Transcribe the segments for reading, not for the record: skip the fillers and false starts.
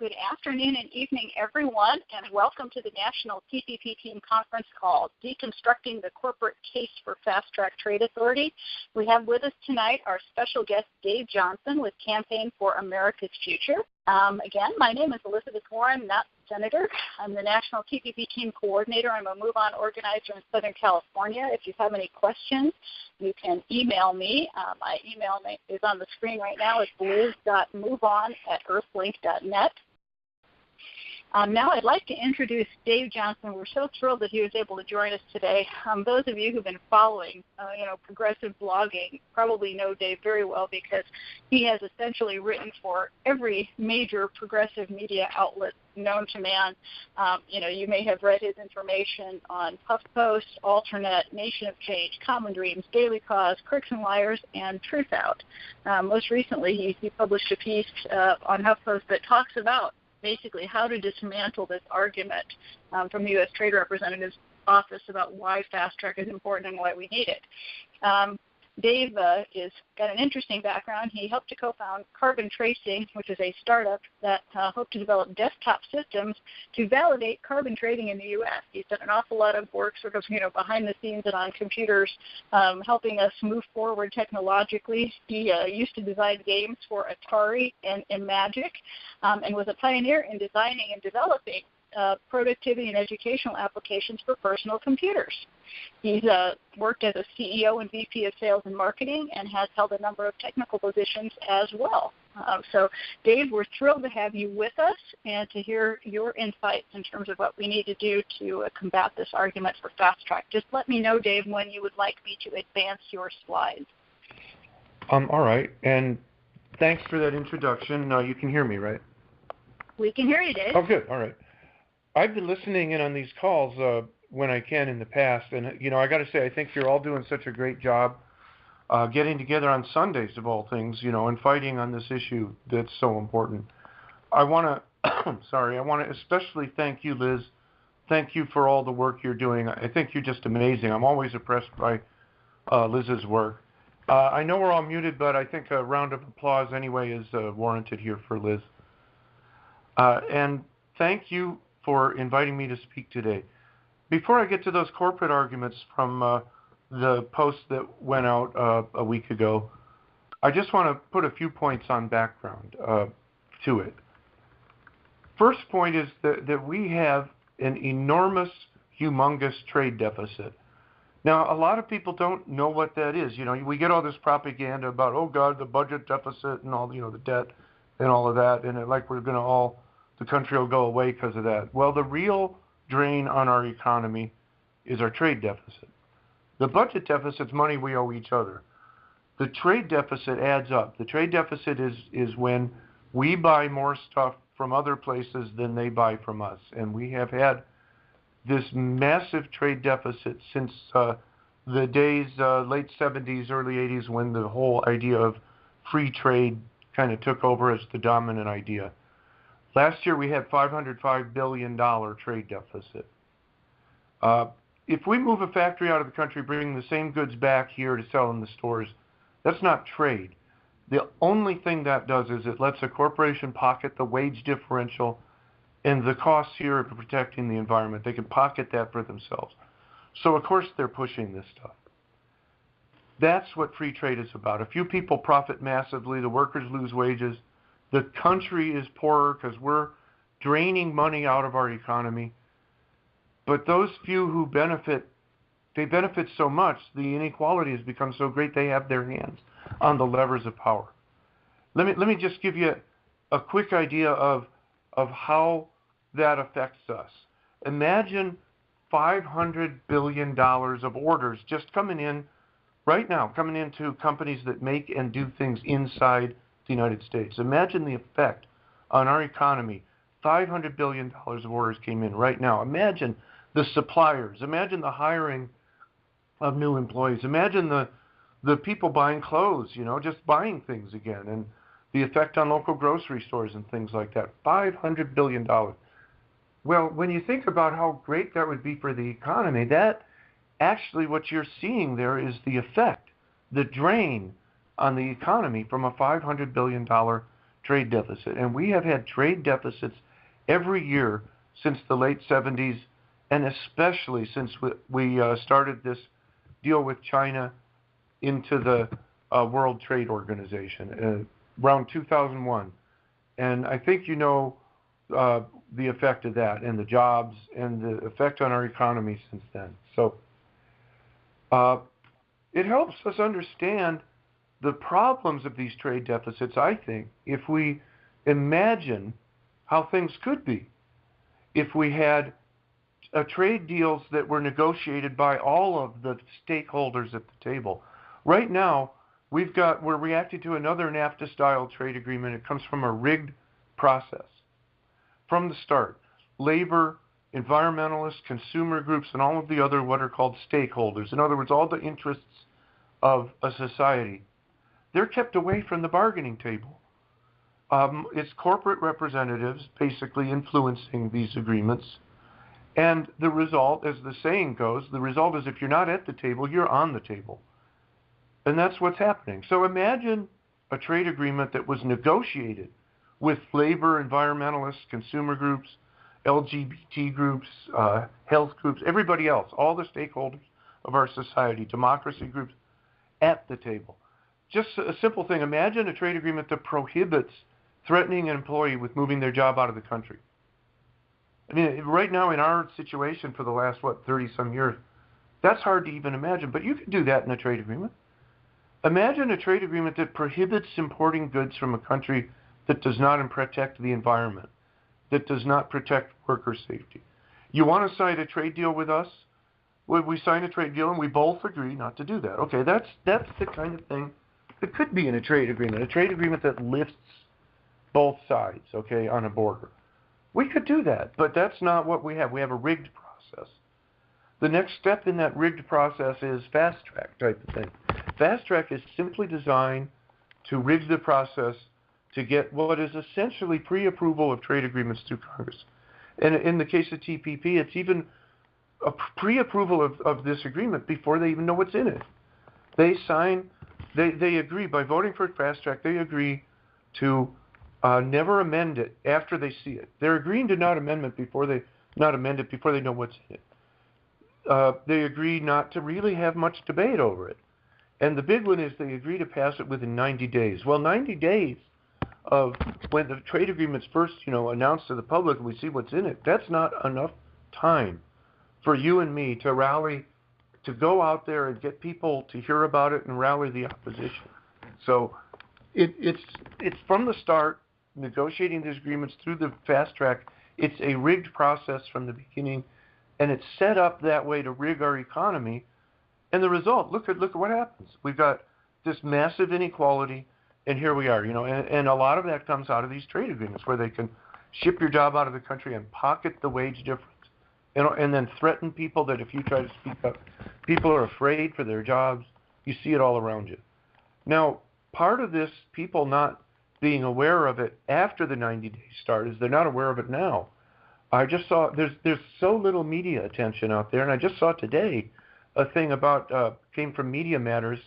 Good afternoon and evening, everyone, and welcome to the National TPP Team Conference called Deconstructing the Corporate Case for Fast Track Trade Authority. We have with us tonight our special guest, Dave Johnson, with Campaign for America's Future. Again, my name is Elizabeth Warren, not Senator. I'm the National TPP Team Coordinator. I'm a Move On organizer in Southern California. If you have any questions, you can email me. My email is on the screen right now. It's liz.moveon@earthlink.net. Now I'd like to introduce Dave Johnson. We're so thrilled that he was able to join us today. Those of you who've been following, progressive blogging probably know Dave very well because he has essentially written for every major progressive media outlet known to man. You may have read his information on HuffPost, Alternet, Nation of Change, Common Dreams, Daily Cause, Crooks and Liars, and Truth Out. Most recently, he published a piece on HuffPost that talks about basically how to dismantle this argument from the U.S. Trade Representative's office about why fast track is important and why we need it. Dave has got an interesting background. He helped to co-found Carbon Tracing, which is a startup that hoped to develop desktop systems to validate carbon trading in the U.S. He's done an awful lot of work sort of, behind the scenes and on computers, helping us move forward technologically. He used to design games for Atari and Magic and was a pioneer in designing and developing productivity and educational applications for personal computers. He's worked as a CEO and VP of Sales and Marketing and has held a number of technical positions as well. So, Dave, we're thrilled to have you with us and to hear your insights in terms of what we need to do to combat this argument for fast track. Just let me know, Dave, when you would like me to advance your slides. All right, and thanks for that introduction. You can hear me, right? We can hear you, Dave. Oh, good. All right. I've been listening in on these calls when I can in the past, and I got to say, I think you're all doing such a great job getting together on Sundays of all things, and fighting on this issue that's so important. I want to, I want to especially thank you, Liz. Thank you for all the work you're doing. I think you're just amazing. I'm always impressed by Liz's work. I know we're all muted, but I think a round of applause anyway is warranted here for Liz. And thank you for inviting me to speak today. Before I get to those corporate arguments from the post that went out a week ago, I just want to put a few points on background to it. First point is that we have an enormous, humongous trade deficit. Now, a lot of people don't know what that is. We get all this propaganda about, oh God, the budget deficit and all, the debt and all of that, and the country will go away because of that. Well, the real drain on our economy is our trade deficit. The budget deficit's money we owe each other. The trade deficit adds up. The trade deficit is when we buy more stuff from other places than they buy from us. And we have had this massive trade deficit since the days, late 70s, early 80s, when the whole idea of free trade kind of took over as the dominant idea. Last year, we had $505 billion trade deficit. If we move a factory out of the country, bringing the same goods back here to sell in the stores, that's not trade. The only thing that does is it lets a corporation pocket the wage differential and the costs here of protecting the environment. They can pocket that for themselves. So, of course, they're pushing this stuff. That's what free trade is about. A few people profit massively. The workers lose wages. The country is poorer because we're draining money out of our economy. But those few who benefit, they benefit so much, the inequality has become so great they have their hands on the levers of power. Let me just give you a quick idea of how that affects us. Imagine $500 billion of orders just coming in right now, coming into companies that make and do things inside the United States. Imagine the effect on our economy. $500 billion of orders came in right now. Imagine the suppliers. Imagine the hiring of new employees. Imagine the people buying clothes, just buying things again, and the effect on local grocery stores and things like that. $500 billion. Well, when you think about how great that would be for the economy, that actually what you're seeing there is the effect, the drain on the economy from a $500 billion trade deficit. And we have had trade deficits every year since the late 70s, and especially since we started this deal with China into the World Trade Organization around 2001. And I think you know the effect of that and the jobs and the effect on our economy since then. So it helps us understand the problems of these trade deficits, I think, if we imagine how things could be. If we had trade deals that were negotiated by all of the stakeholders at the table. Right now, we're reacting to another NAFTA-style trade agreement. It comes from a rigged process. From the start, labor, environmentalists, consumer groups, and all of the other what are called stakeholders, in other words, all the interests of a society, they're kept away from the bargaining table. It's corporate representatives basically influencing these agreements. And the result, as the saying goes, the result is if you're not at the table, you're on the table. And that's what's happening. So imagine a trade agreement that was negotiated with labor, environmentalists, consumer groups, LGBT groups, health groups, everybody else, all the stakeholders of our society, democracy groups, at the table. Just a simple thing. Imagine a trade agreement that prohibits threatening an employee with moving their job out of the country. I mean, right now in our situation for the last, 30-some years, that's hard to even imagine. But you could do that in a trade agreement. Imagine a trade agreement that prohibits importing goods from a country that does not protect the environment, that does not protect worker safety. You want to sign a trade deal with us? Well, we sign a trade deal and we both agree not to do that. Okay, that's the kind of thing that could be in a trade agreement that lifts both sides, okay, on a border. We could do that, but that's not what we have. We have a rigged process. The next step in that rigged process is fast track type of thing. Fast track is simply designed to rig the process to get what is essentially pre-approval of trade agreements through Congress. And in the case of TPP, it's even a pre-approval of this agreement before they even know what's in it. They agree, by voting for fast track, they agree to never amend it after they see it. They're agreeing to not amend it before they know what's in it. They agree not to really have much debate over it. And the big one is they agree to pass it within 90 days. Well, 90 days of when the trade agreement's first, announced to the public and we see what's in it, that's not enough time for you and me to rally, to go out there and get people to hear about it and rally the opposition. So it's from the start, negotiating these agreements through the fast track. It's a rigged process from the beginning, and it's set up that way to rig our economy. And the result, look at what happens. We've got this massive inequality, and here we are, and a lot of that comes out of these trade agreements where they can ship your job out of the country and pocket the wage difference, and then threaten people that if you try to speak up, people are afraid for their jobs. You see it all around you. Now, part of this, people not being aware of it after the 90 days start, is they're not aware of it now. I just saw, there's so little media attention out there, and I just saw today a thing about, came from Media Matters.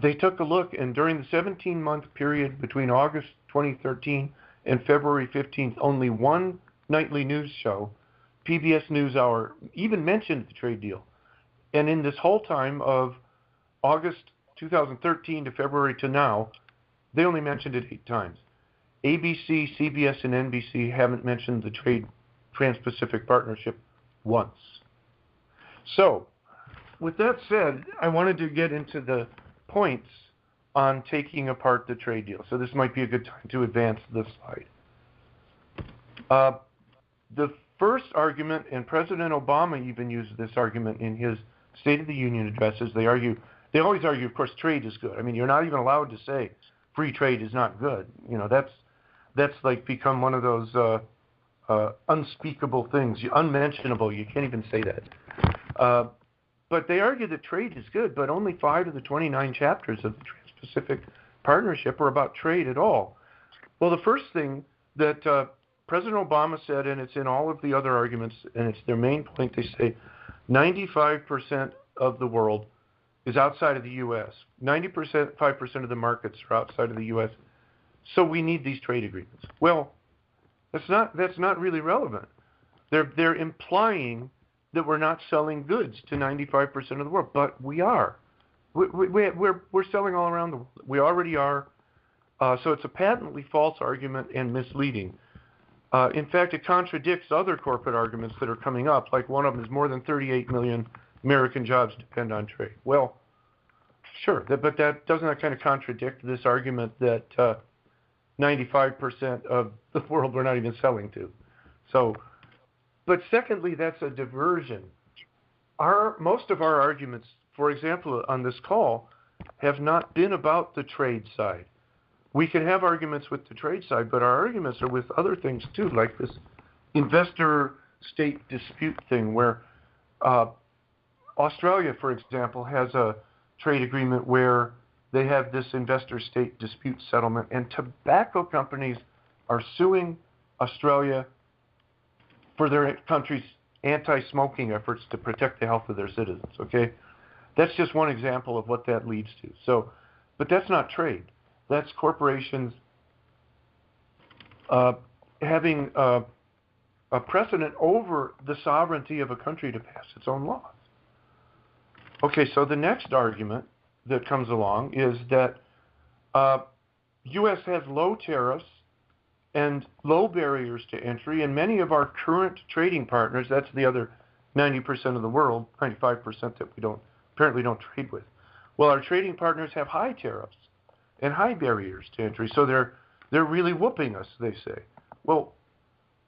They took a look, and during the 17-month period between August 2013 and February 15th, only one nightly news show, PBS NewsHour, even mentioned the trade deal. And in this whole time of August 2013 to February to now, they only mentioned it 8 times. ABC, CBS, and NBC haven't mentioned the Trans-Pacific Partnership once. So, with that said, I wanted to get into the points on taking apart the trade deal. So this might be a good time to advance the slide. The first argument, and President Obama even used this argument in his State of the Union addresses, they always argue, of course, trade is good. I mean, you're not even allowed to say free trade is not good. That's like become one of those unspeakable things, unmentionable. You can't even say that. But they argue that trade is good, but only 5 of the 29 chapters of the Trans-Pacific Partnership are about trade at all. Well, the first thing that President Obama said, and it's in all of the other arguments, and it's their main point, they say 95% of the world is outside of the U.S. 5% of the markets are outside of the U.S. So we need these trade agreements. Well, that's not really relevant. They're implying that we're not selling goods to 95% of the world, but we are. We're selling all around the world. We already are. So it's a patently false argument and misleading. In fact, it contradicts other corporate arguments that are coming up, like one of them is more than 38 million American jobs depend on trade. Well, sure, but doesn't that kind of contradict this argument that 95% of the world we're not even selling to? So, but secondly, that's a diversion. Most of our arguments, for example, on this call, have not been about the trade side. We can have arguments with the trade side, but our arguments are with other things too, like this investor-state dispute thing where Australia, for example, has a trade agreement where they have this investor-state dispute settlement, and tobacco companies are suing Australia for their country's anti-smoking efforts to protect the health of their citizens, okay? That's just one example of what that leads to. So, but that's not trade. That's corporations having a precedent over the sovereignty of a country to pass its own laws. Okay, so the next argument that comes along is that U.S. has low tariffs and low barriers to entry, and many of our current trading partners, that's the other 90% of the world, 95% that we apparently don't trade with. Well, our trading partners have high tariffs and high barriers to entry, so they're really whooping us, they say. Well,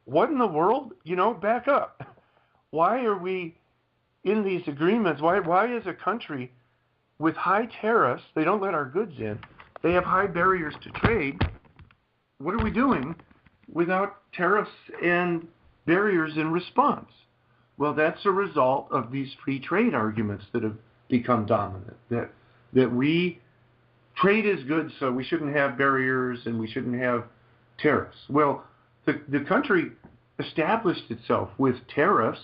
what in the world? Back up. Why are we in these agreements? Why is a country with high tariffs, they don't let our goods in, they have high barriers to trade, what are we doing without tariffs and barriers in response? Well, that's a result of these free trade arguments that have become dominant, that we trade is good, so we shouldn't have barriers and we shouldn't have tariffs. Well, the country established itself with tariffs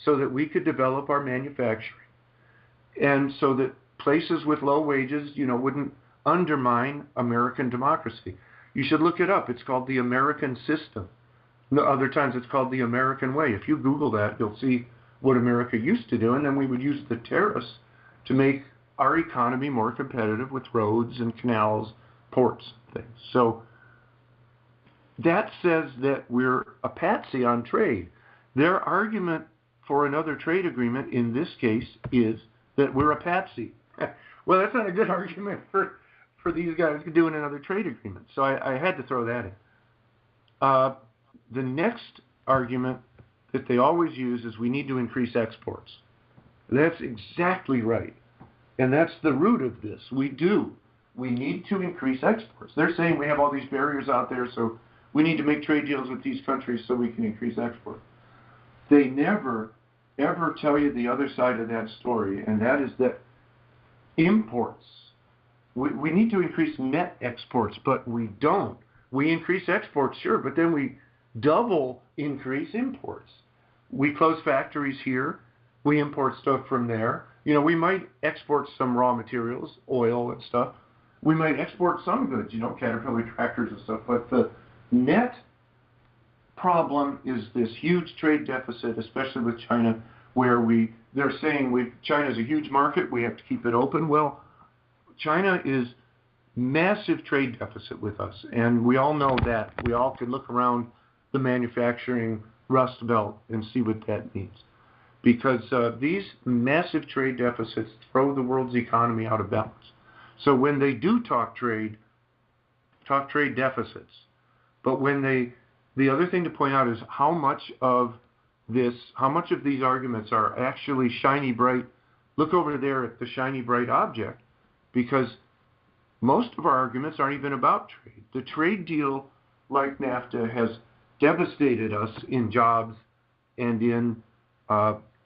so that we could develop our manufacturing, and so that places with low wages, wouldn't undermine American democracy. You should look it up. It's called the American system. Other times it's called the American way. If you Google that, you'll see what America used to do, and then we would use the tariffs to make our economy more competitive with roads and canals, ports, things. So that says that we're a patsy on trade. Their argument for another trade agreement in this case is that we're a patsy. Well, that's not a good argument for these guys doing another trade agreement. So I had to throw that in. The next argument that they always use is we need to increase exports. That's exactly right. And that's the root of this. We do. We need to increase exports. They're saying we have all these barriers out there, so we need to make trade deals with these countries so we can increase exports. They never, ever tell you the other side of that story, and that is that imports, we need to increase net exports, but we don't. We increase exports, sure, but then we double increase imports. We close factories here. We import stuff from there. We might export some raw materials, oil and stuff. We might export some goods, Caterpillar tractors and stuff. But the net problem is this huge trade deficit, especially with China, where they're saying China's a huge market, we have to keep it open. Well, China is massive trade deficit with us, and we all know that. We all can look around the manufacturing Rust Belt and see what that means. Because these massive trade deficits throw the world's economy out of balance. So when they do talk trade deficits. But the other thing to point out is how much of these arguments are actually shiny, bright. Look over there at the shiny, bright object, because most of our arguments aren't even about trade. The trade deal, like NAFTA, has devastated us in jobs and in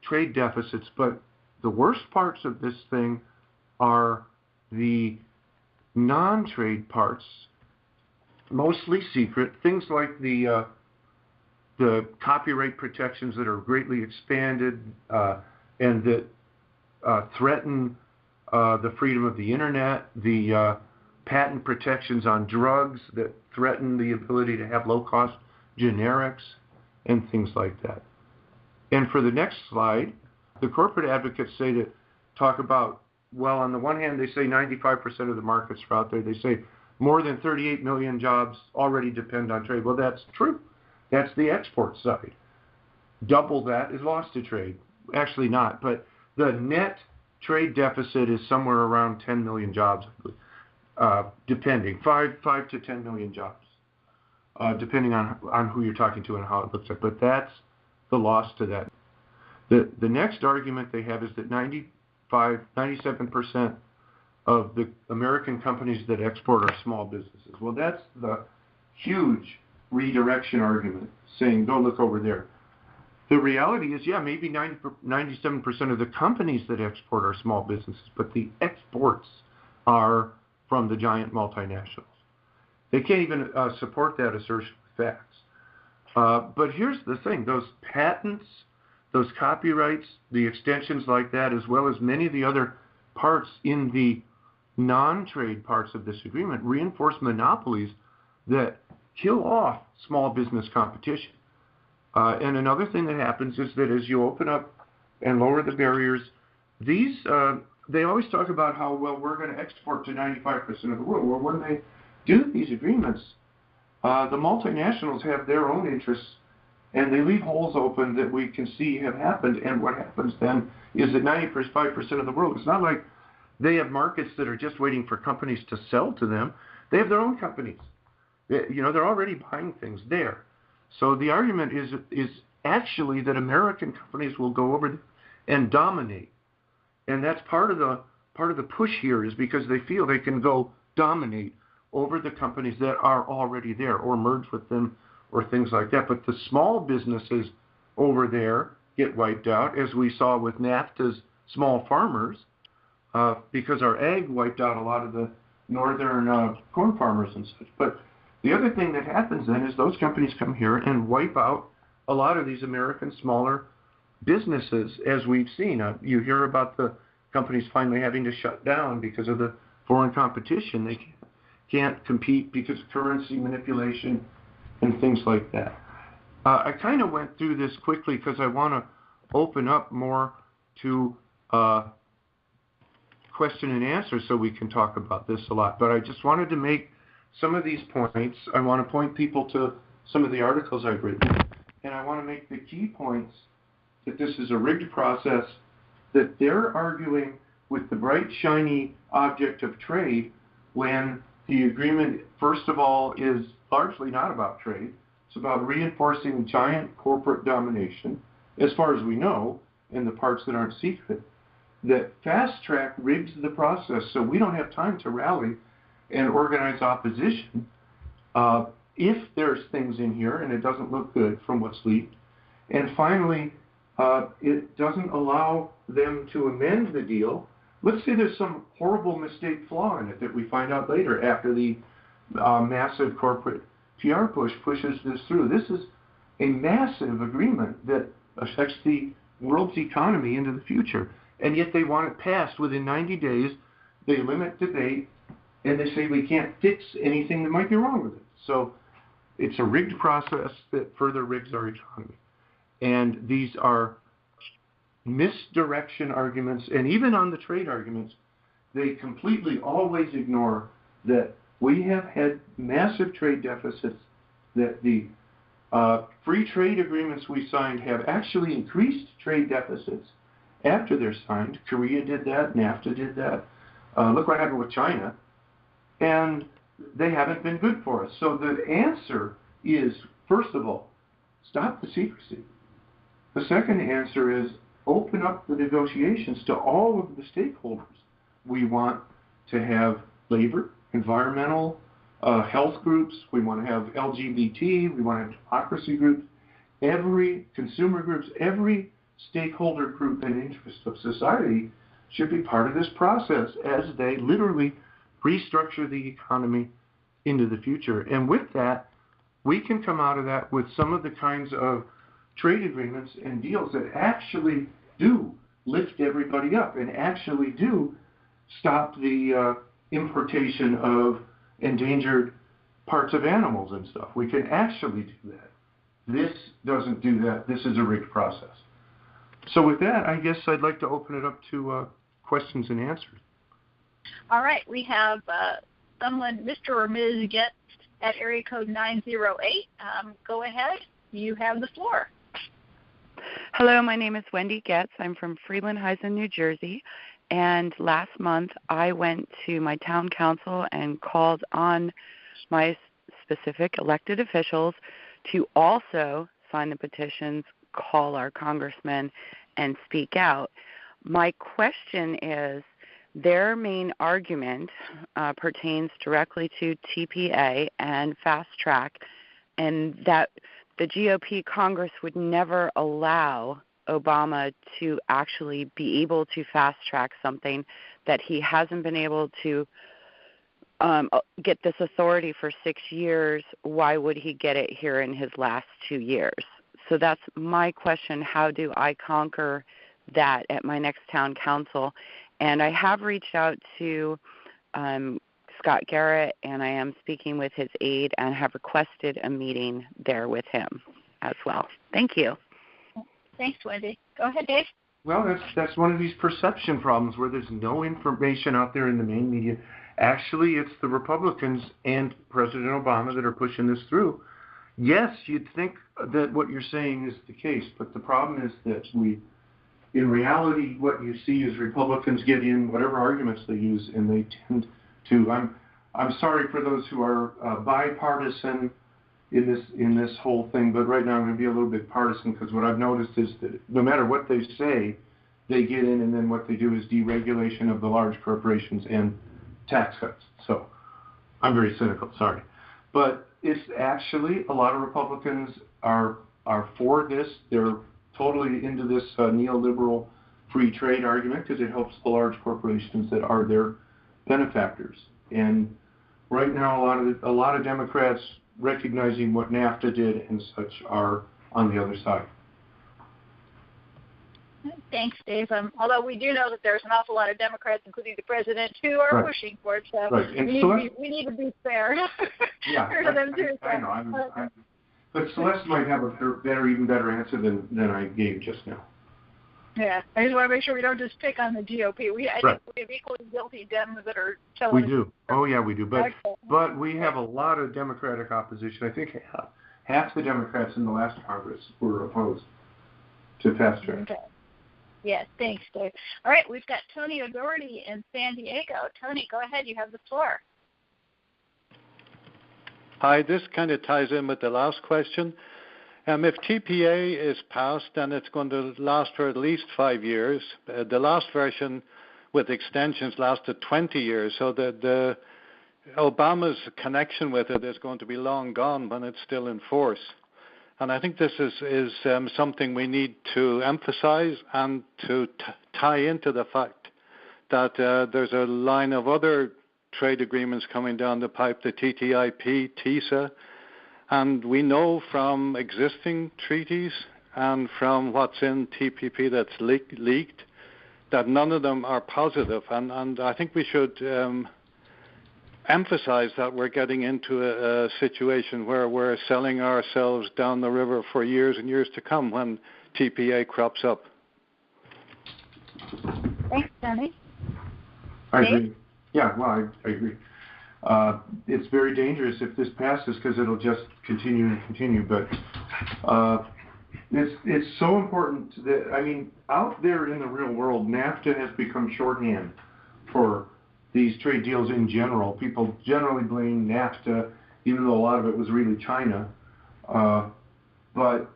trade deficits, but the worst parts of this thing are the non-trade parts, mostly secret, things like the copyright protections that are greatly expanded and that threaten the freedom of the internet, the patent protections on drugs that threaten the ability to have low-cost generics and things like that. And for the next slide, the corporate advocates talk about, well, on the one hand, they say 95% of the markets are out there. They say more than 38 million jobs already depend on trade. Well, that's true. That's the export side. Double that is lost to trade. Actually not, but the net trade deficit is somewhere around 10 million jobs, depending, 5 to 10 million jobs, depending on who you're talking to and how it looks like. But that's the loss to that. The next argument they have is that 97% of the American companies that export are small businesses. Well, that's the huge redirection argument, saying, go look over there. The reality is, yeah, maybe 97% of the companies that export are small businesses, but the exports are from the giant multinationals. They can't even support that assertion with facts. But here's the thing. Those patents, those copyrights, the extensions like that, as well as many of the other parts in the non-trade parts of this agreement, reinforce monopolies that kill off small business competition. And another thing that happens is that as you open up and lower the barriers, these they always talk about how, well, we're going to export to 95% of the world. Well, when they do these agreements, the multinationals have their own interests, and they leave holes open that we can see have happened. And what happens then is that 95% of the world, it's not like they have markets that are just waiting for companies to sell to them. They have their own companies. They're already buying things there. So the argument is actually that American companies will go over and dominate, and that's part of the push here, is because they feel they can go dominate over the companies that are already there or merge with them or things like that. But the small businesses over there get wiped out, as we saw with NAFTA's small farmers, because our ag wiped out a lot of the northern corn farmers and such. But the other thing that happens then is those companies come here and wipe out a lot of these American smaller businesses, as we've seen. You hear about the companies finally having to shut down because of the foreign competition. They can't compete because of currency manipulation and things like that. I kind of went through this quickly because I want to open up more to question and answer so we can talk about this a lot. But I just wanted to make some of these points. I want to point people to some of the articles I've written, and I want to make the key points that this is a rigged process, that they're arguing with the bright, shiny object of trade when the agreement, first of all, is largely not about trade. It's about reinforcing giant corporate domination, as far as we know, in the parts that aren't secret. That fast track rigs the process so we don't have time to rally and organize opposition if there's things in here and it doesn't look good from what's leaked. And finally, it doesn't allow them to amend the deal. Let's say there's some horrible mistake flaw in it that we find out later after the massive corporate PR push pushes this through. This is a massive agreement that affects the world's economy into the future. And yet they want it passed within 90 days. They limit debate, and they say we can't fix anything that might be wrong with it. So it's a rigged process that further rigs our economy. And these are misdirection arguments, and even on the trade arguments, they completely always ignore that we have had massive trade deficits, that the free trade agreements we signed have actually increased trade deficits after they're signed. Korea did that, NAFTA did that. Look what happened with China. And they haven't been good for us. So the answer is, first of all, stop the secrecy. The second answer is open up the negotiations to all of the stakeholders. We want to have labor, environmental, health groups. We want to have LGBT. We want to have democracy groups. Every consumer groups, every stakeholder group and interest of society should be part of this process as they literally restructure the economy into the future. And with that, we can come out of that with some of the kinds of trade agreements and deals that actually do lift everybody up and actually do stop the importation of endangered parts of animals and stuff. We can actually do that. This doesn't do that. This is a rigged process. So with that, I guess I'd like to open it up to questions and answers. All right. We have someone, Mr. or Ms. Getz, at area code 908. Go ahead. You have the floor. Hello, my name is Wendy Getz. I'm from Freeland-Heisen, New Jersey. And last month, I went to my town council and called on my specific elected officials to also sign the petitions, call our congressmen, and speak out. My question is, their main argument pertains directly to TPA and fast track, and that the GOP Congress would never allow Obama to actually be able to fast track something that he hasn't been able to get this authority for 6 years. Why would he get it here in his last 2 years? So that's my question. How do I conquer that at my next town council? And I have reached out to Scott Garrett, and I am speaking with his aide and have requested a meeting there with him as well. Thank you. Thanks, Wendy. Go ahead, Dave. Well, that's one of these perception problems where there's no information out there in the main media. Actually, it's the Republicans and President Obama that are pushing this through. Yes, you'd think that what you're saying is the case, but the problem is that in reality, what you see is Republicans get in whatever arguments they use, and they tend to. I'm sorry for those who are bipartisan in this whole thing, but right now I'm going to be a little bit partisan because what I've noticed is that no matter what they say, they get in, and then what they do is deregulation of the large corporations and tax cuts. So I'm very cynical, sorry. But it's actually a lot of Republicans are for this. They're totally into this neoliberal free trade argument because it helps the large corporations that are their benefactors. And right now, a lot of Democrats recognizing what NAFTA did and such are on the other side. Thanks, Dave. Although we do know that there's an awful lot of Democrats, including the president, who are pushing for it. So we need to be fair. Yeah, I know. But Celeste might have a even better answer than I gave just now. Yeah, I just want to make sure we don't just pick on the GOP. I think we have equally guilty Dems that are telling us. We do. Oh, yeah, we do. But we have a lot of Democratic opposition. I think half the Democrats in the last Congress were opposed to fast track. Okay. Yes, thanks, Dave. All right, we've got Tony O'Doherty in San Diego. Tony, go ahead. You have the floor. Hi, this kind of ties in with the last question. If TPA is passed, then it's going to last for at least 5 years. The last version with extensions lasted 20 years, so the Obama's connection with it is going to be long gone when it's still in force. And I think this is something we need to emphasize and to tie into the fact that there's a line of other trade agreements coming down the pipe, the TTIP, TISA, and we know from existing treaties and from what's in TPP that's leaked that none of them are positive. And I think we should emphasize that we're getting into a situation where we're selling ourselves down the river for years and years to come when TPA crops up. Thanks, Tony. I agree. Yeah, well, I agree. It's very dangerous if this passes because it'll just continue and continue. But it's so important that, I mean, out there in the real world, NAFTA has become shorthand for these trade deals in general. People generally blame NAFTA, even though a lot of it was really China. But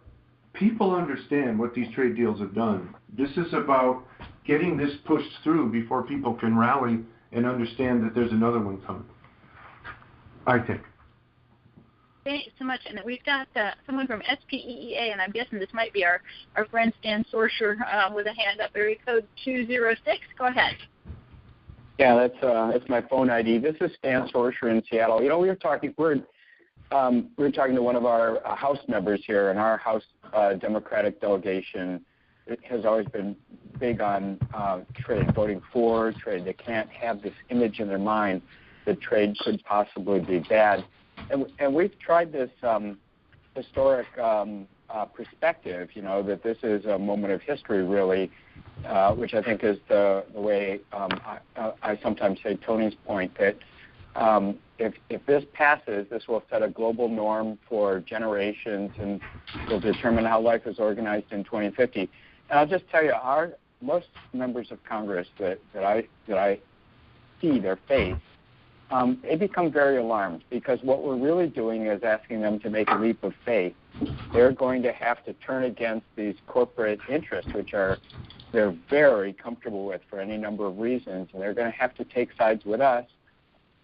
people understand what these trade deals have done. This is about getting this pushed through before people can rally and understand that there's another one coming, I think. Thanks so much. And we've got someone from SPEEA, and I'm guessing this might be our friend Stan Sorsher with a hand up, area code 206. Go ahead. Yeah, that's my phone ID. This is Stan Sorsher in Seattle. You know, we were talking to one of our House members here, and our House Democratic delegation has always been big on trade, voting for trade. They can't have this image in their mind that trade could possibly be bad. And we've tried this historic perspective, that this is a moment of history, really, which I think is the way I sometimes say Tony's point that if this passes, this will set a global norm for generations and will determine how life is organized in 2050. And I'll just tell you, most members of Congress that I see their face, they become very alarmed because what we're really doing is asking them to make a leap of faith. They're going to have to turn against these corporate interests, which they're very comfortable with for any number of reasons, and they're going to have to take sides with us.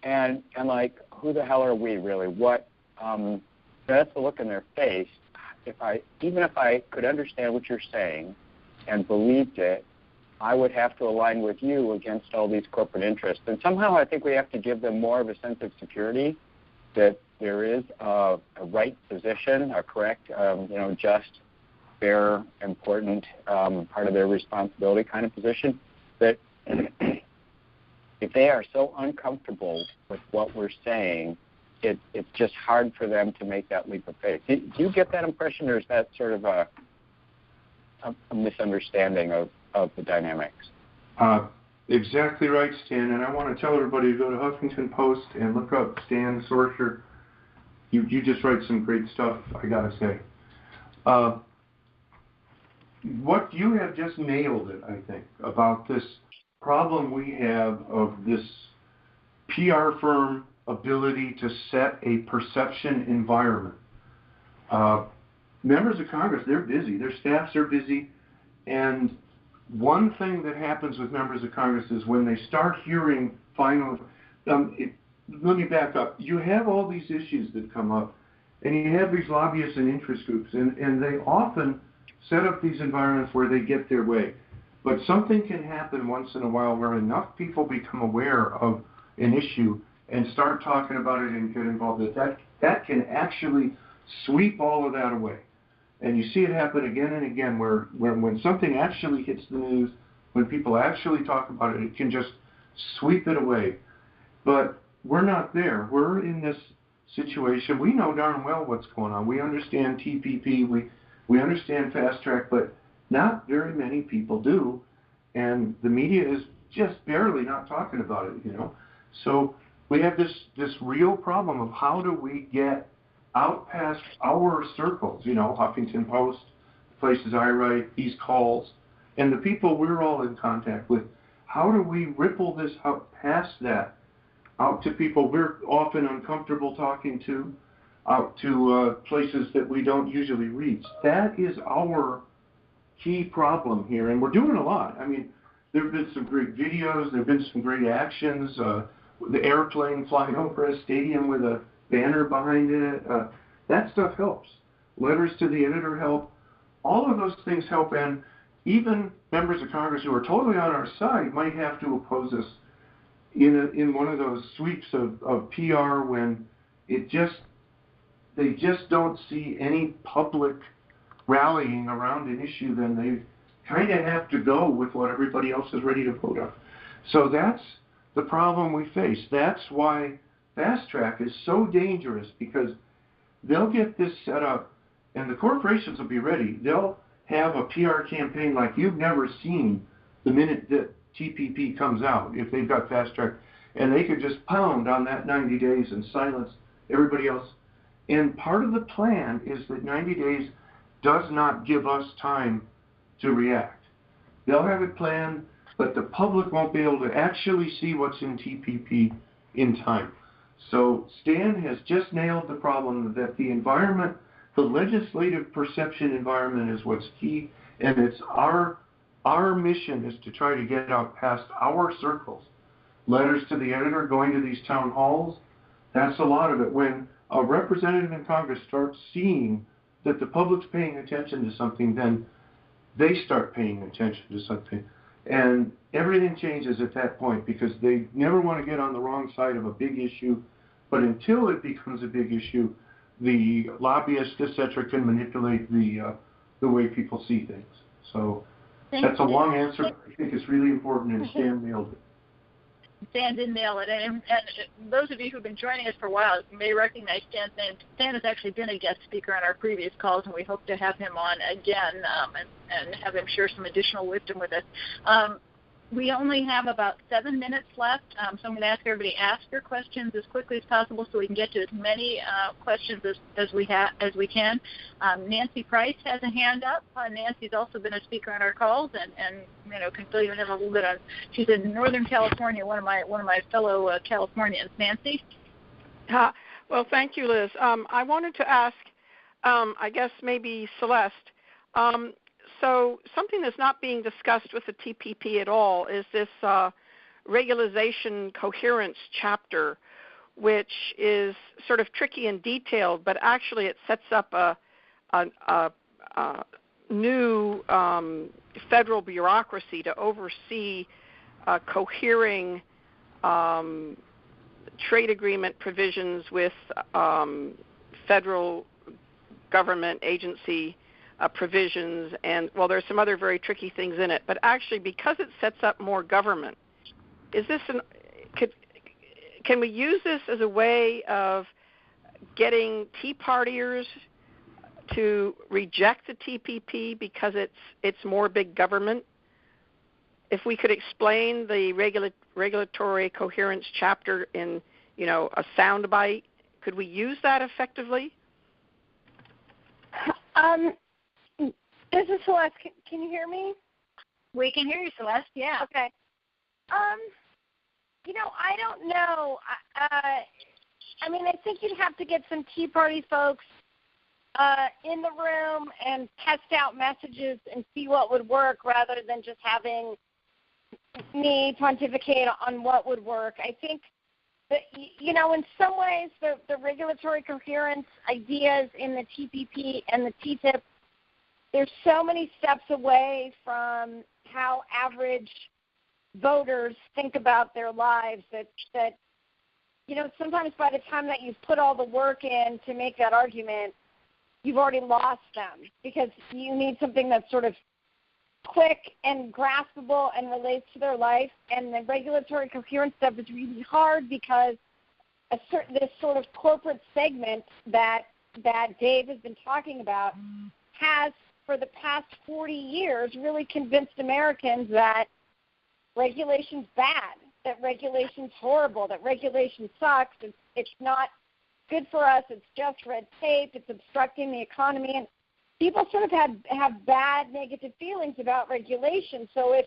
And like, who the hell are we really? That's the look in their face. Even if I could understand what you're saying and believed it, I would have to align with you against all these corporate interests. And somehow I think we have to give them more of a sense of security, that there is a right position, a correct, just, fair, important, part of their responsibility kind of position, that if they are so uncomfortable with what we're saying, it's just hard for them to make that leap of faith. Do you get that impression, or is that sort of a misunderstanding of the dynamics? Exactly right, Stan. And I want to tell everybody to go to Huffington Post and look up Stan Sorcher. You just write some great stuff, I got to say. What you have just nailed it, I think, about this problem we have of this PR firm ability to set a perception environment. Members of Congress, they're busy. Their staffs are busy. And one thing that happens with members of Congress is when they start hearing let me back up. You have all these issues that come up, and you have these lobbyists and interest groups, and they often set up these environments where they get their way. But something can happen once in a while where enough people become aware of an issue and start talking about it and get involved. That can actually sweep all of that away. And you see it happen again and again where when something actually hits the news, when people actually talk about it, it can just sweep it away. But we're not there. We're in this situation. We know darn well what's going on. We understand TPP. We understand fast track, but not very many people do. And the media is just barely not talking about it, So we have this real problem of how do we get out past our circles, Huffington Post, the places I write, these calls, and the people we're all in contact with. How do we ripple this out past that, out to people we're often uncomfortable talking to, out to places that we don't usually reach? That is our key problem here, and we're doing a lot. I mean, there have been some great videos, there have been some great actions, the airplane flying over a stadium with a banner behind it, that stuff helps. Letters to the editor help. All of those things help, and even members of Congress who are totally on our side might have to oppose us in one of those sweeps of PR when they just don't see any public rallying around an issue, then they kind of have to go with what everybody else is ready to vote on. So that's the problem we face. That's why fast track is so dangerous, because they'll get this set up and the corporations will be ready. They'll have a PR campaign like you've never seen the minute that TPP comes out, if they've got fast track, and they could just pound on that 90 days and silence everybody else. And part of the plan is that 90 days does not give us time to react. They'll have it planned, but the public won't be able to actually see what's in TPP in time. So Stan has just nailed the problem that the environment, the legislative perception environment is what's key, and it's our mission is to try to get out past our circles. Letters to the editor, going to these town halls, that's a lot of it. When a representative in Congress starts seeing that the public's paying attention to something, then they start paying attention to something. And everything changes at that point, because they never want to get on the wrong side of a big issue. But until it becomes a big issue, the lobbyists, etc., can manipulate the way people see things. So That's a long answer, but I think it's really important, and Stan nailed it. Stan did nail it. And those of you who've been joining us for a while may recognize Stan's name. Stan has actually been a guest speaker on our previous calls, and we hope to have him on again and have him share some additional wisdom with us. We only have about 7 minutes left, so I'm going to ask everybody to ask your questions as quickly as possible so we can get to as many questions as we can. Nancy Price has a hand up. Nancy's also been a speaker on our calls and can fill you in a little bit on. She's in Northern California, one of my fellow Californians. Nancy. Well, thank you, Liz. I wanted to ask, I guess maybe Celeste. So something that's not being discussed with the TPP at all is this regularization coherence chapter, which is sort of tricky and detailed, but actually it sets up a new federal bureaucracy to oversee cohering trade agreement provisions with federal government agency provisions, and there's some other very tricky things in it. But actually, because it sets up more government, can we use this as a way of getting Tea Partiers to reject the TPP because it's more big government? If we could explain the regulatory coherence chapter in a soundbite, could we use that effectively? This is Celeste. Can you hear me? We can hear you, Celeste. Yeah. Okay. I don't know. I think you'd have to get some Tea Party folks in the room and test out messages and see what would work rather than just having me pontificate on what would work. I think that, in some ways the regulatory coherence ideas in the TPP and the TTIP, there's so many steps away from how average voters think about their lives that sometimes by the time that you've put all the work in to make that argument, you've already lost them because you need something that's sort of quick and graspable and relates to their life. And the regulatory coherence stuff is really hard because this sort of corporate segment that Dave has been talking about has, for the past 40 years, really convinced Americans that regulation's bad, that regulation's horrible, that regulation sucks, it's not good for us, it's just red tape, it's obstructing the economy, and people sort of have bad negative feelings about regulation. So if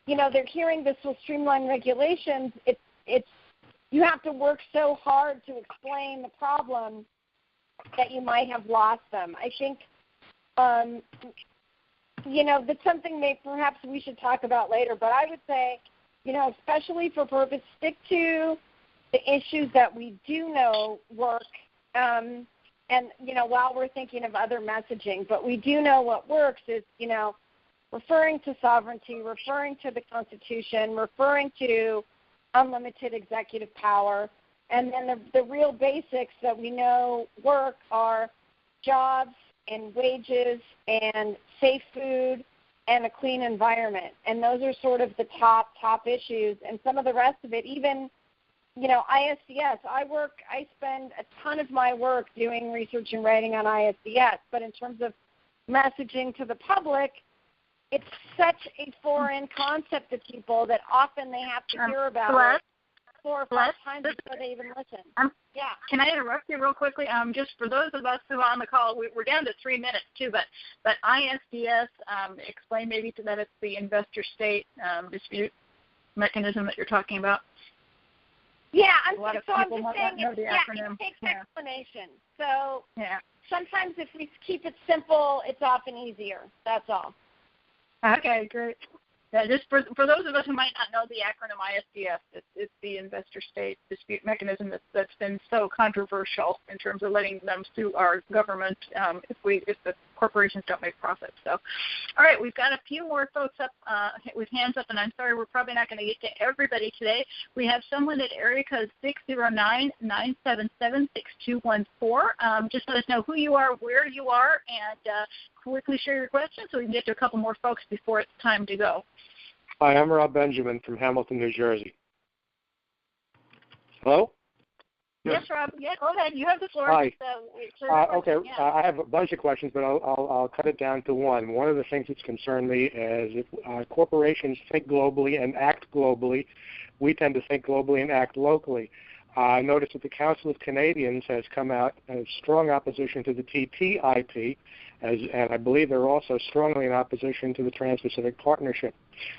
they're hearing this will streamline regulations, it's you have to work so hard to explain the problem that you might have lost them. I think that's something perhaps we should talk about later. But I would say, especially for purpose, stick to the issues that we do know work. And, while we're thinking of other messaging, but we do know what works is, referring to sovereignty, referring to the Constitution, referring to unlimited executive power. And then the real basics that we know work are jobs and wages and safe food and a clean environment. And those are sort of the top issues. And some of the rest of it, even, ISDS, I spend a ton of my work doing research and writing on ISDS, but in terms of messaging to the public, it's such a foreign concept to people that often they have to hear about it 4 or 5 times before they even listen. Yeah. Can I interrupt you real quickly? Just for those of us who are on the call, we're down to 3 minutes too. But ISDS, explain maybe that it's the investor-state dispute mechanism that you're talking about. Yeah, I'm just saying it takes explanation. So sometimes if we keep it simple, it's often easier. That's all. Okay, great. Yeah, just for those of us who might not know the acronym ISDS, it's the investor-state dispute mechanism that's been so controversial in terms of letting them sue our government if the corporations don't make profits. So, all right, we've got a few more folks up with hands up, and I'm sorry, we're probably not going to get to everybody today. We have someone at area code 609-977-6214. Just let us know who you are, where you are, and quickly share your question so we can get to a couple more folks before it's time to go. Hi, I'm Rob Benjamin from Hamilton, New Jersey. Hello? Yes, Rob. Yeah, go ahead. You have the floor. Hi. Okay. Yeah. I have a bunch of questions, but I'll cut it down to one. One of the things that's concerned me is if corporations think globally and act globally, we tend to think globally and act locally. I noticed that the Council of Canadians has come out in strong opposition to the TTIP, and I believe they're also strongly in opposition to the Trans-Pacific Partnership.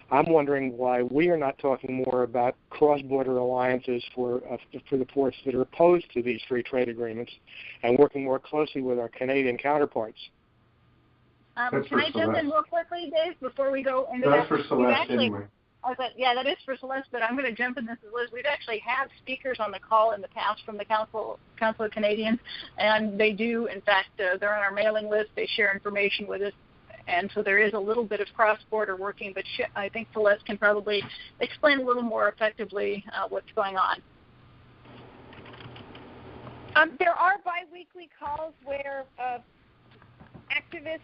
I'm wondering why we are not talking more about cross-border alliances for the ports that are opposed to these free trade agreements and working more closely with our Canadian counterparts. Can I jump in real quickly, Dave, before we go into that? That's for Celeste anyway. Yeah, that is for Celeste, but I'm going to jump in this as Liz. We've actually had speakers on the call in the past from the Council of Canadians, and they do, in fact, they're on our mailing list. They share information with us, and so there is a little bit of cross-border working, but I think Celeste can probably explain a little more effectively what's going on. There are biweekly calls where activist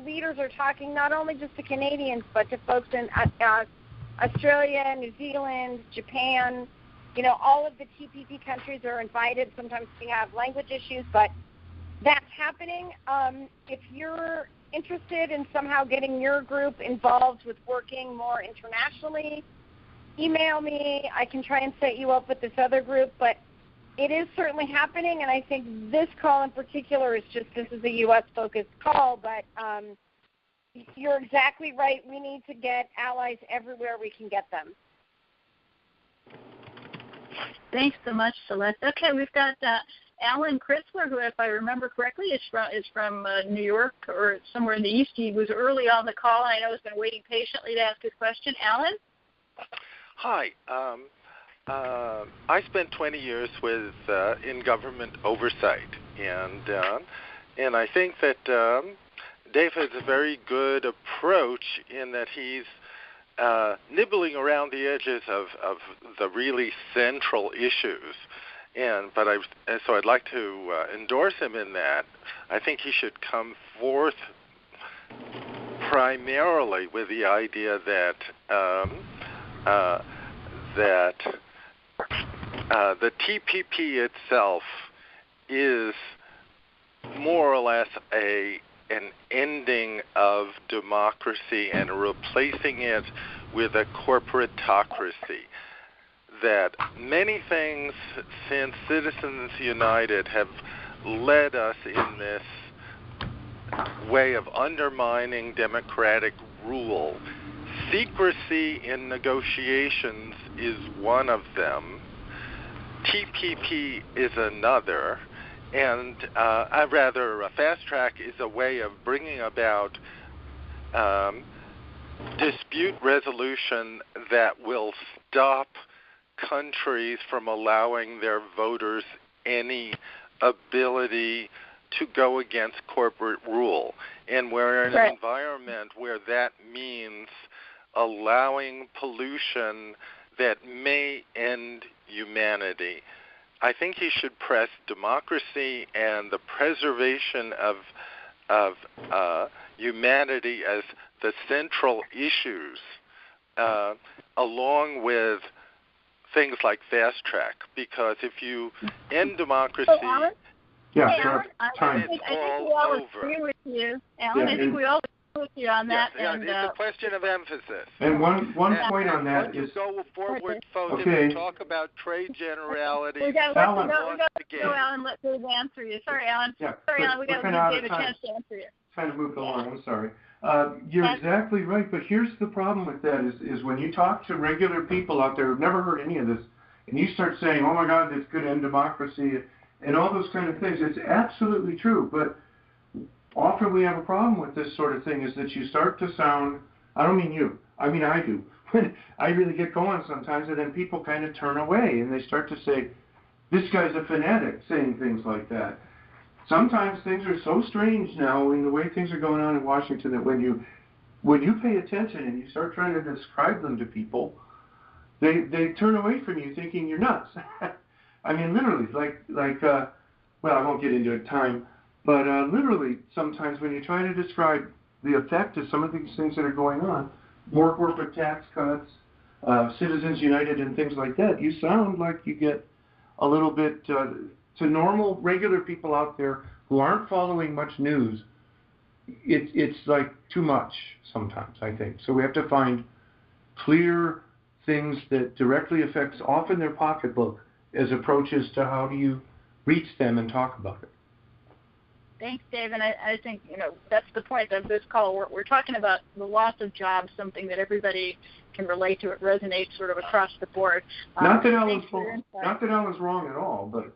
leaders are talking not only just to Canadians, but to folks in Australia, New Zealand, Japan. All of the TPP countries are invited. Sometimes we have language issues, but that's happening. If you're interested in somehow getting your group involved with working more internationally, email me. I can try and set you up with this other group, but it is certainly happening, and I think this call in particular is this is a U.S.-focused call, but you're exactly right. We need to get allies everywhere we can get them. Thanks so much, Celeste. Okay, we've got Alan Chrysler, who, if I remember correctly, is from New York or somewhere in the East. He was early on the call, and I know he's been waiting patiently to ask his question. Alan? Hi. I spent 20 years in government oversight, and I think that Dave has a very good approach in that he's nibbling around the edges of the really central issues. So I'd like to endorse him in that. I think he should come forth primarily with the idea that the TPP itself is more or less an ending of democracy and replacing it with a corporatocracy. That many things since Citizens United have led us in this way of undermining democratic rule. Secrecy in negotiations is one of them. TPP is another. And a fast track is a way of bringing about dispute resolution that will stop countries from allowing their voters any ability to go against corporate rule. And we're in an environment where that means allowing pollution that may end humanity. I think he should press democracy and the preservation of humanity as the central issues, along with things like fast track. Because if you end democracy, Alan? I think we all agree with you, Alan. I think we all agree with you on that. Yes, it's a question of emphasis. And one point on that is go forward, folks, okay. and talk about trade generality. We got to go, Alan. Let Dave answer you. Sorry, Alan. Yeah, Alan. We got to give Dave a chance to answer you. Kind of moved along. I'm sorry. You're exactly right, but here's the problem with that is when you talk to regular people out there who've never heard any of this, and you start saying, oh my God, this could end democracy, and all those kind of things, it's absolutely true, but often we have a problem with this sort of thing is that you start to sound, I don't mean you, I mean I do, when I really get going sometimes, and then people kind of turn away, and they start to say, this guy's a fanatic, saying things like that. sometimes things are so strange now in the way things are going on in Washington that when you pay attention and you start trying to describe them to people, they turn away from you thinking you're nuts. I mean, literally, well, I won't get into it time, but literally, sometimes when you try to describe the effect of some of these things that are going on, more corporate tax cuts, Citizens United and things like that, you sound like you get a little bit, to normal, regular people out there who aren't following much news, it's like too much sometimes, I think. So we have to find clear things that directly affects often their pocketbook as approaches to how do you reach them and talk about it. Thanks, Dave. And I think, that's the point of this call. We're talking about the loss of jobs, something that everybody can relate to. It resonates sort of across the board. Not that Alan's wrong at all, but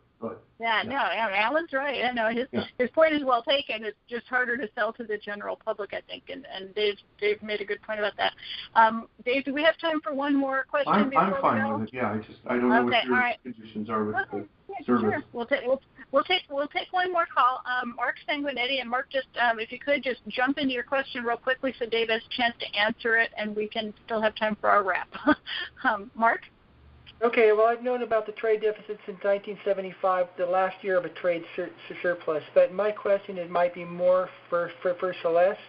yeah, no, Alan's right. His point is well taken. It's just harder to sell to the general public, I think, and Dave made a good point about that. Dave, do we have time for one more question? I'm fine with it. Yeah, I don't know what your conditions are with the service. Sure. We'll take one more call. Mark Sanguinetti, and Mark, just if you could just jump into your question real quickly so Dave has a chance to answer it, and we can still have time for our wrap. Mark. Okay, well, I've known about the trade deficit since 1975, the last year of a trade surplus. But my question might be more for Celeste.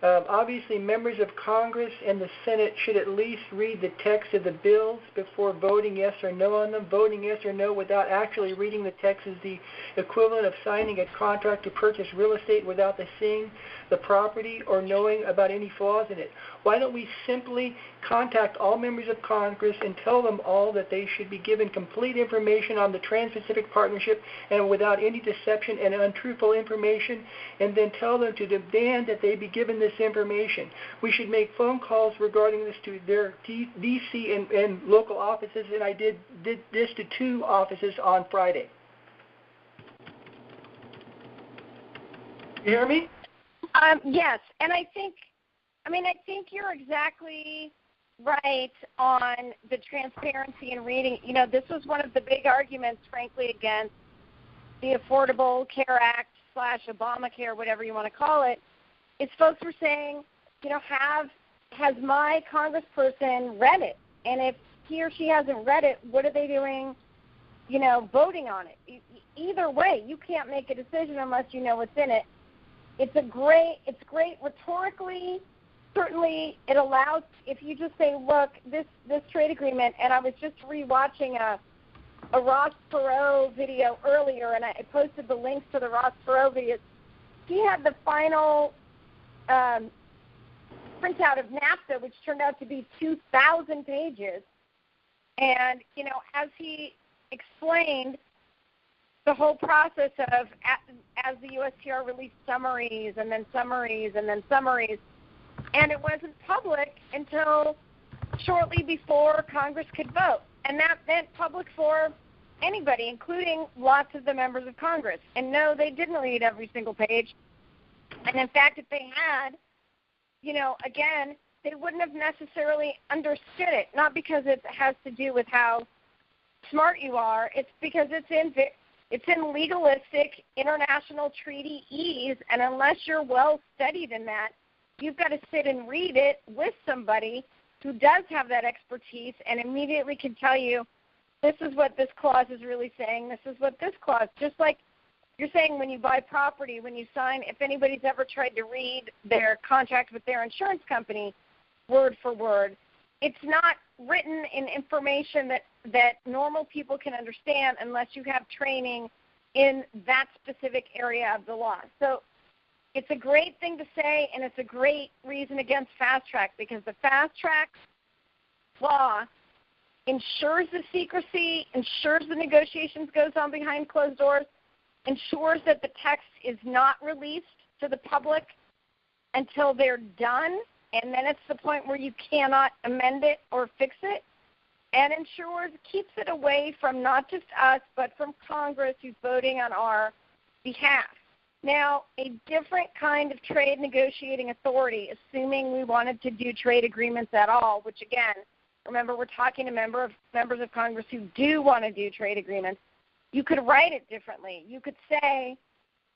Obviously, members of Congress and the Senate should at least read the text of the bills before voting yes or no on them. Voting yes or no without actually reading the text is the equivalent of signing a contract to purchase real estate without seeing the property or knowing about any flaws in it. Why don't we simply contact all members of Congress and tell them all that they should be given complete information on the Trans-Pacific Partnership and without any deception and untruthful information, and then tell them to demand that they be given this information. We should make phone calls regarding this to their D.C. and local offices, and I did this to 2 offices on Friday. You hear me? Yes, and I think you're exactly right on the transparency and reading. This was one of the big arguments, frankly, against the Affordable Care Act / Obamacare, whatever you want to call it, is folks were saying, has my congressperson read it? And if he or she hasn't read it, what are they doing, voting on it? Either way, you can't make a decision unless you know what's in it. It's great rhetorically. Certainly, it allows, if you just say, look, this trade agreement, and I was just rewatching a Ross Perot video earlier, and I posted the links to the Ross Perot videos. He had the final printout of NAFTA, which turned out to be 2,000 pages. And, as he explained, the whole process of, as the USTR released summaries and then summaries and then summaries, and it wasn't public until shortly before Congress could vote. And that meant public for anybody, including lots of the members of Congress. And no, they didn't read every single page. And in fact, if they had, again, they wouldn't have necessarily understood it, not because it has to do with how smart you are. It's because it's in legalistic international treaty-ese, and unless you're well studied in that, you've got to sit and read it with somebody who does have that expertise and immediately can tell you, this is what this clause is really saying, this is what this clause, just like you're saying when you buy property, when you sign, if anybody's ever tried to read their contract with their insurance company word for word, it's not written in information that normal people can understand unless you have training in that specific area of the law. So it's a great thing to say, and it's a great reason against fast track, because the fast track law ensures the secrecy, ensures the negotiations goes on behind closed doors, ensures that the text is not released to the public until they're done, and then it's the point where you cannot amend it or fix it, and keeps it away from not just us, but from Congress who's voting on our behalf. Now, a different kind of trade negotiating authority, assuming we wanted to do trade agreements at all, which again, remember we're talking to members of Congress who do want to do trade agreements, you could write it differently. You could say,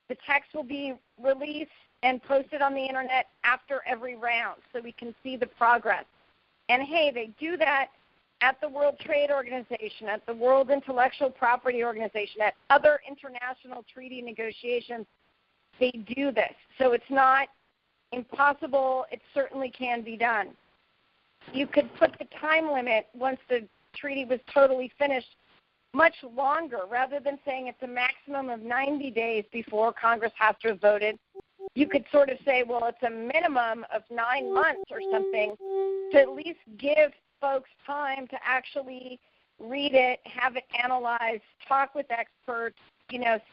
The text will be released and posted on the internet after every round so we can see the progress. And hey, they do that at the World Trade Organization, at the World Intellectual Property Organization, at other international treaty negotiations. They do this. So it's not impossible. It certainly can be done. You could put the time limit once the treaty was totally finished much longer, rather than saying it's a maximum of 90 days before Congress has to have voted. You could sort of say, well, it's a minimum of 9 months or something to at least give folks time to actually read it, have it analyzed, talk with experts,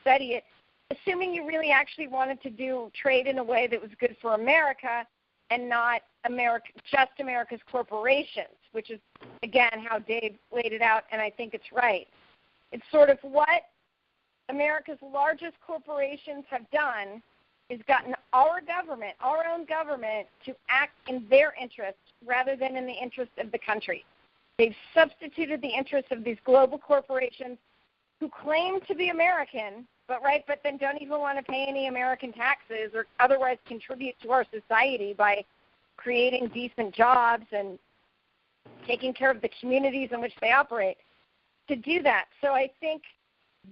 study it, assuming you really actually wanted to do trade in a way that was good for America and not just America's corporations, which is, again, how Dave laid it out, and I think it's right. It's sort of what America's largest corporations have done is gotten our own government, to act in their interests rather than in the interest of the country. They've substituted the interests of these global corporations who claim to be American, but then don't even want to pay any American taxes or otherwise contribute to our society by creating decent jobs and taking care of the communities in which they operate, to do that. So I think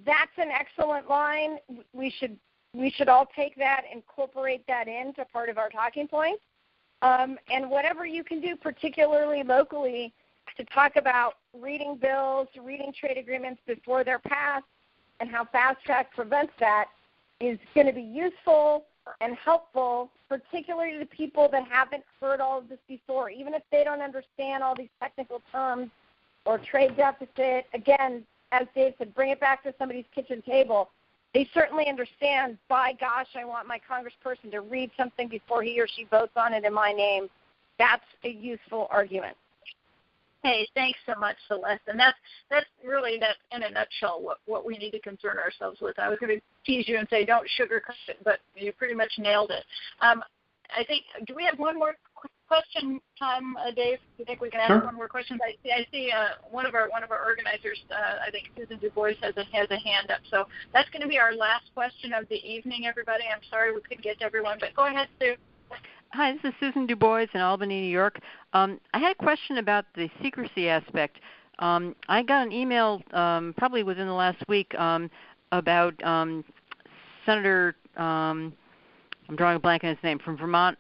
that's an excellent line. We should all take that, incorporate that into part of our talking points. And whatever you can do, particularly locally, to talk about reading bills, reading trade agreements before they're passed, and how Fast Track prevents that, is going to be useful and helpful, particularly to people that haven't heard all of this before. Even if they don't understand all these technical terms or trade deficit, again, as Dave said, bring it back to somebody's kitchen table. They certainly understand, by gosh, I want my congressperson to read something before he or she votes on it in my name. That's a useful argument. Hey, thanks so much, Celeste. And that's really, that in a nutshell, what we need to concern ourselves with. I was going to tease you and say don't sugarcoat it, but you pretty much nailed it. I think, do we have one more question time, Dave? Do you think we can ask one more question? I see one of our organizers, I think Susan Du Bois, has a hand up. So that's going to be our last question of the evening, everybody. I'm sorry we couldn't get to everyone, but go ahead, Sue. Hi, this is Susan Du Bois in Albany, New York. I had a question about the secrecy aspect. I got an email probably within the last week about Senator, I'm drawing a blank on his name, from Vermont.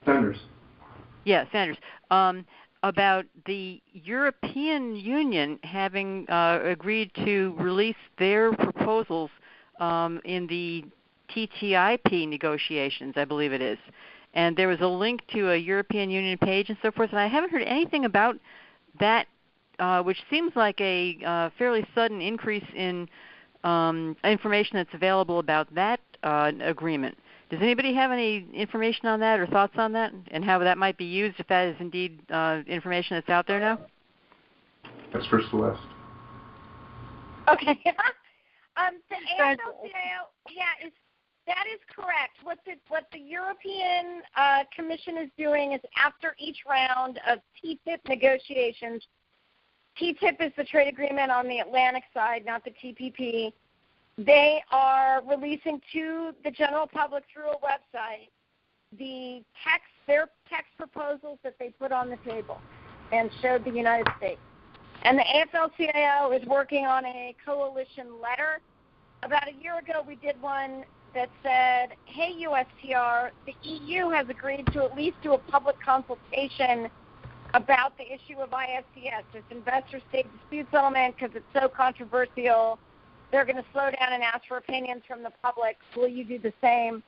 Sanders. Yeah, Sanders. About the European Union having agreed to release their proposals in the TTIP negotiations, I believe it is. And there was a link to a European Union page and so forth, and I haven't heard anything about that, which seems like a fairly sudden increase in information that's available about that agreement. Does anybody have any information on that or thoughts on that, and how that might be used, if that is indeed information that's out there now? That's for Celeste. Okay. The AFL-CIO, that is correct. What the European Commission is doing is, after each round of TTIP negotiations, TTIP is the trade agreement on the Atlantic side, not the TPP. They are releasing to the general public through a website their text proposals that they put on the table and showed the United States. And the AFL-CIO is working on a coalition letter. About a year ago, we did one that said, hey, USTR, the EU has agreed to at least do a public consultation about the issue of ISDS, this investor-state dispute settlement, because it's so controversial. They're going to slow down and ask for opinions from the public. Will you do the same?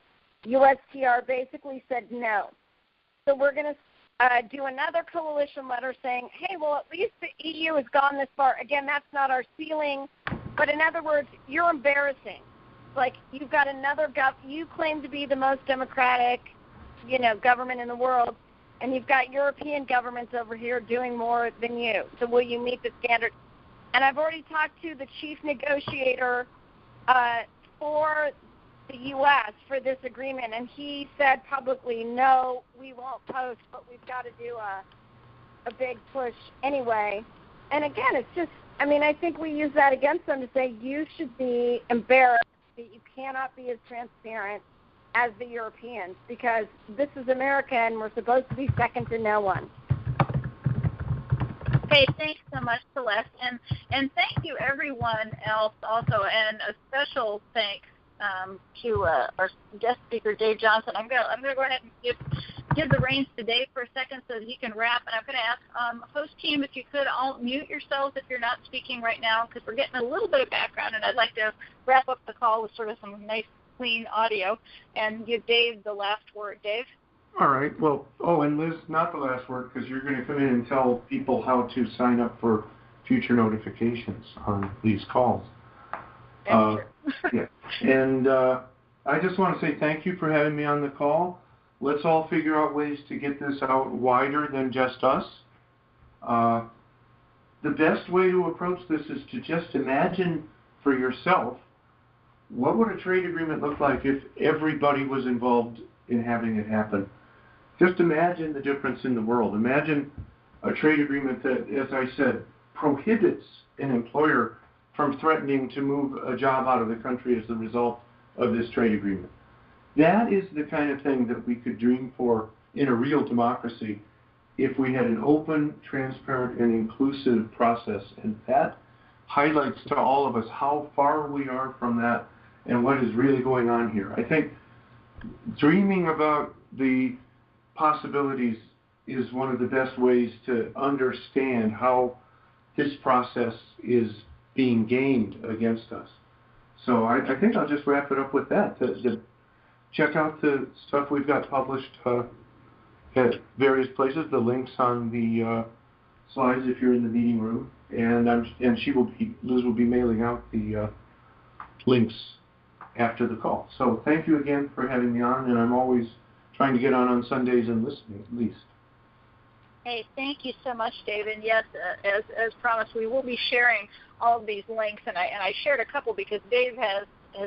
USTR basically said no. So we're going to do another coalition letter saying, hey, well, at least the EU has gone this far. Again, that's not our ceiling. But in other words, you're embarrassing. Like, you've got another you claim to be the most democratic, government in the world, and you've got European governments over here doing more than you. So will you meet the standard? And I've already talked to the chief negotiator for the U.S. for this agreement, and he said publicly, no, we won't post, but we've got to do a big push anyway. And again, it's just, I think we use that against them to say you should be embarrassed that you cannot be as transparent as the Europeans, because this is America and we're supposed to be second to no one. Okay, thanks so much, Celeste, and thank you everyone else also, and a special thanks to our guest speaker, Dave Johnson. I'm gonna go ahead and give the reins to Dave for a second so that he can wrap, and I'm going to ask host team if you could all mute yourselves if you're not speaking right now, because we're getting a little bit of background, and I'd like to wrap up the call with sort of some nice, clean audio, and give Dave the last word. Dave? All right. Well, and Liz, not the last word, because you're going to come in and tell people how to sign up for future notifications on these calls. Yeah. And I just want to say thank you for having me on the call. Let's all figure out ways to get this out wider than just us. The best way to approach this is to just imagine for yourself, what would a trade agreement look like if everybody was involved in having it happen? Just imagine the difference in the world. Imagine a trade agreement that, as I said, prohibits an employer from threatening to move a job out of the country as a result of this trade agreement. That is the kind of thing that we could dream for in a real democracy if we had an open, transparent, and inclusive process. And that highlights to all of us how far we are from that and what is really going on here. I think dreaming about the possibilities is one of the best ways to understand how this process is being gained against us. So I think I'll just wrap it up with that. Check out the stuff we've got published at various places, the links on the slides if you're in the meeting room, and Liz will be mailing out the links after the call. So thank you again for having me on, and I'm always trying to get on Sundays and listening at least. Hey, thank you so much, Dave. And yes, as promised, we will be sharing all of these links, and I shared a couple because Dave has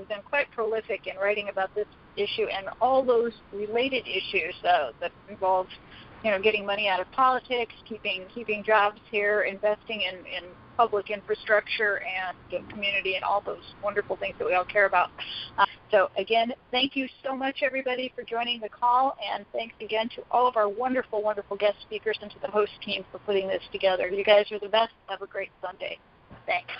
been quite prolific in writing about this issue and all those related issues that involve, getting money out of politics, keeping jobs here, investing in public infrastructure and community, and all those wonderful things that we all care about. So again, thank you so much, everybody, for joining the call, and thanks again to all of our wonderful, wonderful guest speakers and to the host team for putting this together. You guys are the best. Have a great Sunday. Thanks.